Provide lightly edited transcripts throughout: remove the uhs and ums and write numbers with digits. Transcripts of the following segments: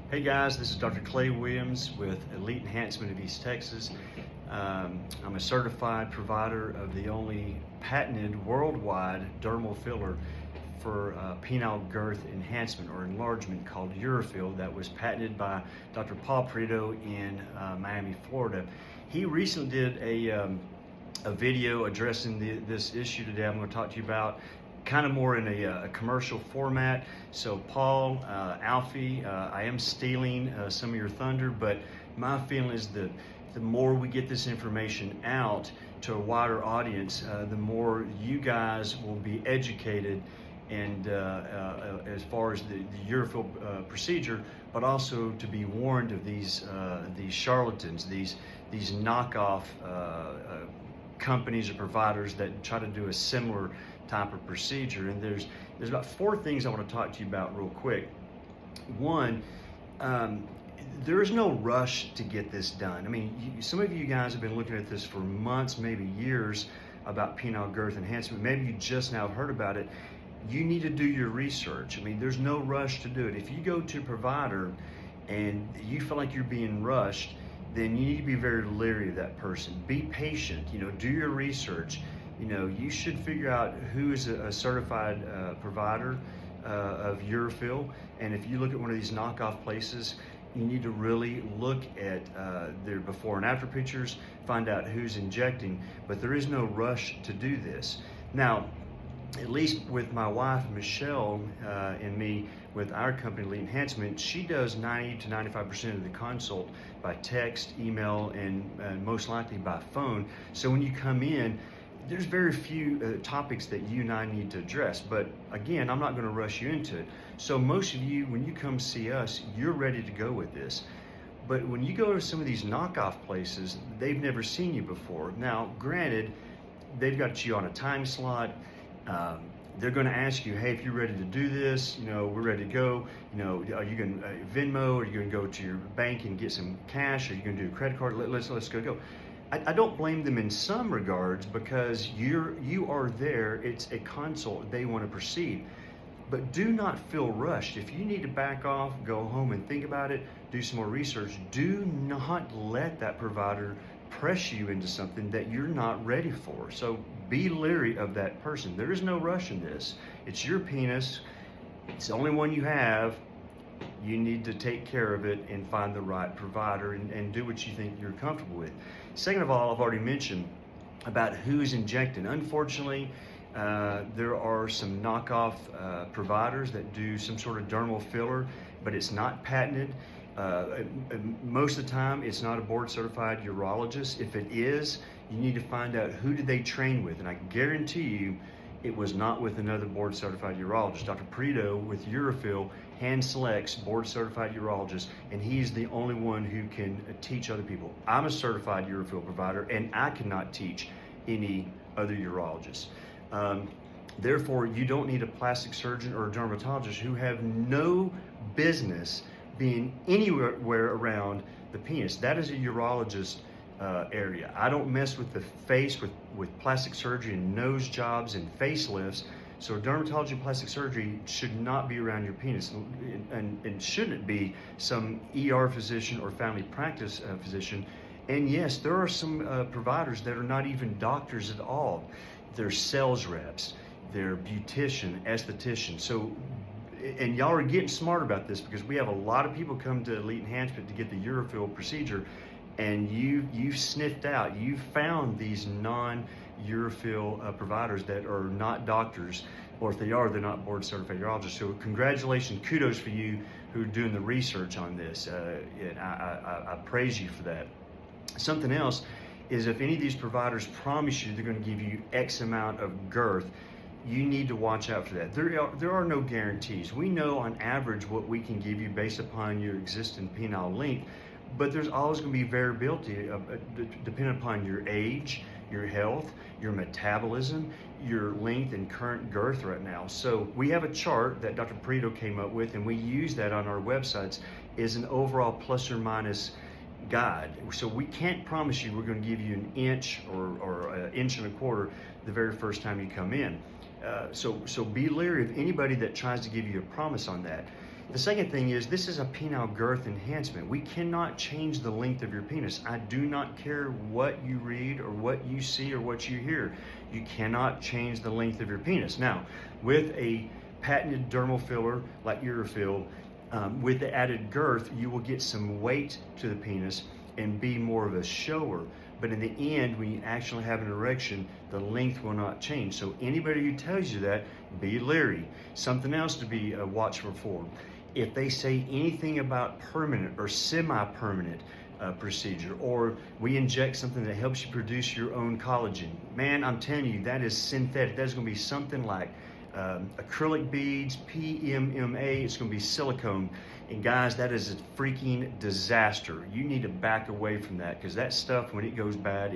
Hey guys, this is Dr. Clay Williams with Elite Enhancement of East Texas. I'm a certified provider of the only patented worldwide dermal filler for penile girth enhancement or enlargement called UroFill that was patented by Dr. Paul Prito in Miami, Florida. He recently did a video addressing this issue today I'm going to talk to you about, kind of more in a commercial format. So Paul, Alfie, I am stealing some of your thunder, but my feeling is that the more we get this information out to a wider audience, the more you guys will be educated and as far as the UroFill procedure, but also to be warned of these charlatans, these knockoff companies or providers that try to do a similar type of procedure. And there's about 4 things I want to talk to you about real quick. One, there is no rush to get this done. I mean, some of you guys have been looking at this for months, maybe years, about penile girth enhancement. Maybe you just now heard about it. You need to do your research. I mean, there's no rush to do it. If you go to a provider and you feel like you're being rushed, then you need to be very leery of that person. Be patient, do your research. You should figure out who is a certified provider of UroFill. And if you look at one of these knockoff places, you need to really look at their before and after pictures, find out who's injecting, but there is no rush to do this. Now, at least with my wife, Michelle, and me, with our company, Elite Enhancement, she does 90 to 95% of the consult by text, email, and most likely by phone. So when you come in, there's very few topics that you and I need to address. But again, I'm not going to rush you into it. So most of you, when you come see us, you're ready to go with this. But when you go to some of these knockoff places, they've never seen you before. Now, granted, they've got you on a time slot. They're going to ask you, hey, if you're ready to do this, we're ready to go. Are you going to Venmo? Are you going to go to your bank and get some cash? Are you going to do a credit card? Let's go. I don't blame them in some regards, because you are there. It's a consult. They want to proceed. But do not feel rushed. If you need to back off, go home and think about it, do some more research. Do not let that provider press you into something that you're not ready for. So be leery of that person. There is no rush in this. It's your penis. It's the only one you have. You need to take care of it and find the right provider and do what you think you're comfortable with. Second of all, I've already mentioned about who's injecting. Unfortunately, there are some knockoff providers that do some sort of dermal filler, but it's not patented. Most of the time, it's not a board-certified urologist. If it is, you need to find out who did they train with, and I guarantee you it was not with another board-certified urologist. Dr. Prito with UroFill hand selects board-certified urologists, and he's the only one who can teach other people. I'm a certified UroFill provider, and I cannot teach any other urologists. Therefore, you don't need a plastic surgeon or a dermatologist who have no business being anywhere around the penis. That is a urologist area. I don't mess with the face with plastic surgery and nose jobs and facelifts. So dermatology and plastic surgery should not be around your penis, and shouldn't be some ER physician or family practice physician. And yes, there are some providers that are not even doctors at all. They're sales reps, they're beautician, esthetician. So, and y'all are getting smart about this, because we have a lot of people come to Elite Enhancement to get the UroFill procedure, and you've sniffed out, you've found these non-UroFill providers that are not doctors, or if they are, they're not board-certified urologists. So congratulations, kudos for you who are doing the research on this. And I praise you for that. Something else is, if any of these providers promise you they're going to give you X amount of girth, you need to watch out for that. There are no guarantees. We know on average what we can give you based upon your existing penile length, but there's always going to be variability depending upon your age, your health, your metabolism, your length and current girth right now. So we have a chart that Dr. Prito came up with, and we use that on our websites as an overall plus or minus guide. So we can't promise you we're going to give you an inch or an inch and a quarter the very first time you come in. So be leery of anybody that tries to give you a promise on that. The second thing is, this is a penile girth enhancement. We cannot change the length of your penis. I do not care what you read or what you see or what you hear. You cannot change the length of your penis. Now, with a patented dermal filler like UroFill, with the added girth, you will get some weight to the penis and be more of a shower. But in the end, when you actually have an erection, the length will not change. So anybody who tells you that, be leery. Something else to be watchful for. If they say anything about permanent or semi-permanent procedure, or we inject something that helps you produce your own collagen, man, I'm telling you, that is synthetic. That's going to be something like acrylic beads, PMMA, it's going to be silicone. And guys, that is a freaking disaster. You need to back away from that, because that stuff, when it goes bad,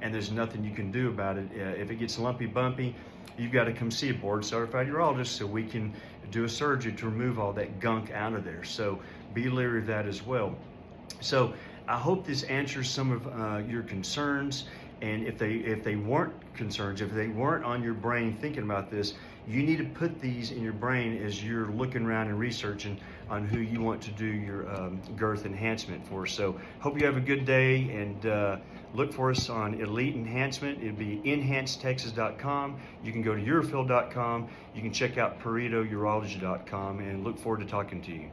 and there's nothing you can do about it. If it gets lumpy, bumpy, you've got to come see a board certified urologist so we can do a surgery to remove all that gunk out of there. So be leery of that as well. So I hope this answers some of your concerns. And if they weren't concerns, if they weren't on your brain thinking about this, you need to put these in your brain as you're looking around and researching on who you want to do your girth enhancement for. So hope you have a good day, and look for us on Elite Enhancement. It'd be enhancedtexas.com. You can go to UroFill.com. You can check out PeritoUrology.com, and look forward to talking to you.